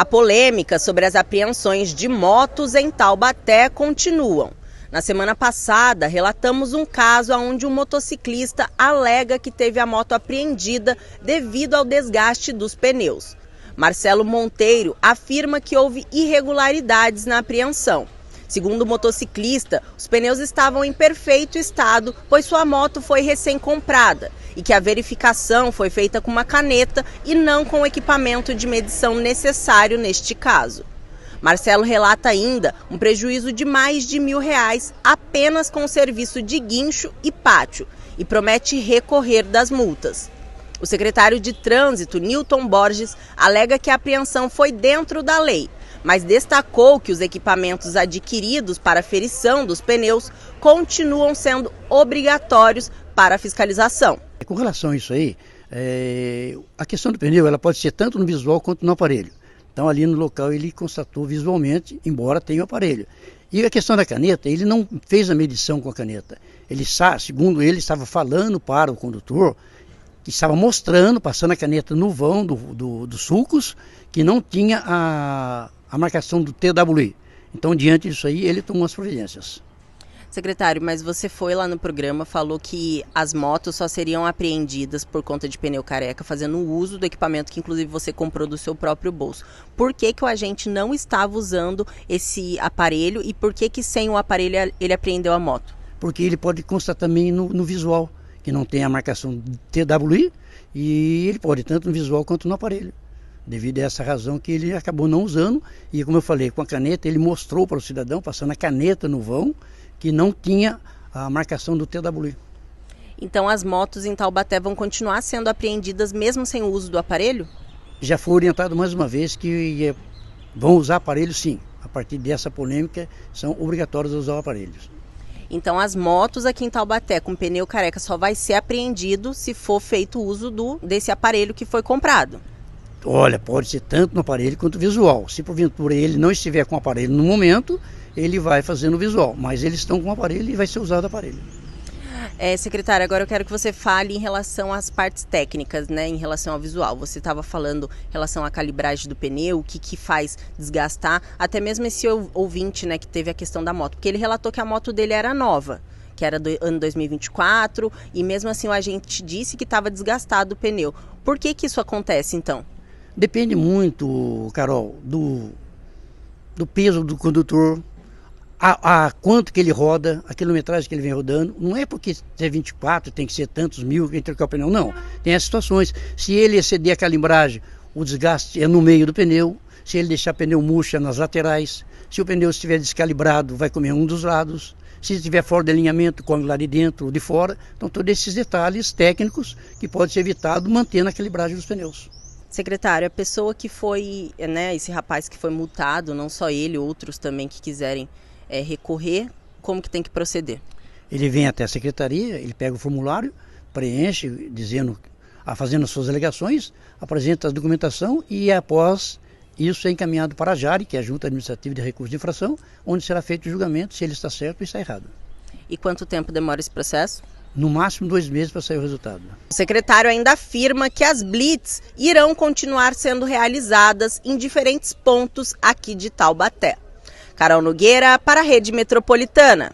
A polêmica sobre as apreensões de motos em Taubaté continuam. Na semana passada, relatamos um caso onde um motociclista alega que teve a moto apreendida devido ao desgaste dos pneus. Marcelo Monteiro afirma que houve irregularidades na apreensão. Segundo o motociclista, os pneus estavam em perfeito estado, pois sua moto foi recém-comprada e que a verificação foi feita com uma caneta e não com o equipamento de medição necessário neste caso. Marcelo relata ainda um prejuízo de mais de R$ 1.000 apenas com o serviço de guincho e pátio e promete recorrer das multas. O secretário de Trânsito, Nilton Borges, alega que a apreensão foi dentro da lei, mas destacou que os equipamentos adquiridos para a ferição dos pneus continuam sendo obrigatórios para a fiscalização. Com relação a isso aí, a questão do pneu ela pode ser tanto no visual quanto no aparelho. Então ali no local ele constatou visualmente, embora tenha o aparelho. E a questão da caneta, ele não fez a medição com a caneta. Ele, segundo ele, estava falando para o condutor, que estava mostrando, passando a caneta no vão dos sulcos, que não tinha a marcação do TWI. Então, diante disso aí, ele tomou as providências. Secretário, mas você foi lá no programa, falou que as motos só seriam apreendidas por conta de pneu careca, fazendo uso do equipamento que inclusive você comprou do seu próprio bolso. Por que o agente não estava usando esse aparelho e por que sem o aparelho ele apreendeu a moto? Porque ele pode constar também no visual, que não tem a marcação TWI, e ele pode tanto no visual quanto no aparelho. Devido a essa razão que ele acabou não usando, e como eu falei, com a caneta, ele mostrou para o cidadão, passando a caneta no vão, que não tinha a marcação do TWI. Então as motos em Taubaté vão continuar sendo apreendidas mesmo sem o uso do aparelho? Já foi orientado mais uma vez que vão usar aparelho sim. A partir dessa polêmica, são obrigatórios a usar o aparelho. Então as motos aqui em Taubaté com pneu careca só vai ser apreendido se for feito uso desse aparelho que foi comprado. Olha, pode ser tanto no aparelho quanto no visual. Se porventura ele não estiver com o aparelho no momento, ele vai fazer no visual. Mas eles estão com o aparelho e vai ser usado o aparelho. Secretário, agora eu quero que você fale em relação às partes técnicas, né, em relação ao visual. Você estava falando em relação à calibragem do pneu, o que faz desgastar, até mesmo esse ouvinte, né, que teve a questão da moto, porque ele relatou que a moto dele era nova, que era do ano 2024, e mesmo assim o agente disse que estava desgastado o pneu. Por que isso acontece, então? Depende muito, Carol, do peso do condutor, a quanto que ele roda, a quilometragem que ele vem rodando. Não é porque é 24, tem que ser tantos mil que trocar o pneu, não. Tem as situações. Se ele exceder a calibragem, o desgaste é no meio do pneu. Se ele deixar o pneu murcho, é nas laterais. Se o pneu estiver descalibrado, vai comer um dos lados. Se estiver fora de alinhamento, come lá de dentro ou de fora. Então, todos esses detalhes técnicos que pode ser evitado mantendo a calibragem dos pneus. Secretário, a pessoa que foi, né, esse rapaz que foi multado, não só ele, outros também que quiserem recorrer, como que tem que proceder? Ele vem até a secretaria, ele pega o formulário, preenche, fazendo as suas alegações, apresenta a documentação e após isso é encaminhado para a JARE, que é a Junta Administrativa de Recursos de Infração, onde será feito o julgamento se ele está certo ou está errado. E quanto tempo demora esse processo? No máximo 2 meses para sair o resultado. O secretário ainda afirma que as blitz irão continuar sendo realizadas em diferentes pontos aqui de Taubaté. Carol Nogueira para a Rede Metropolitana.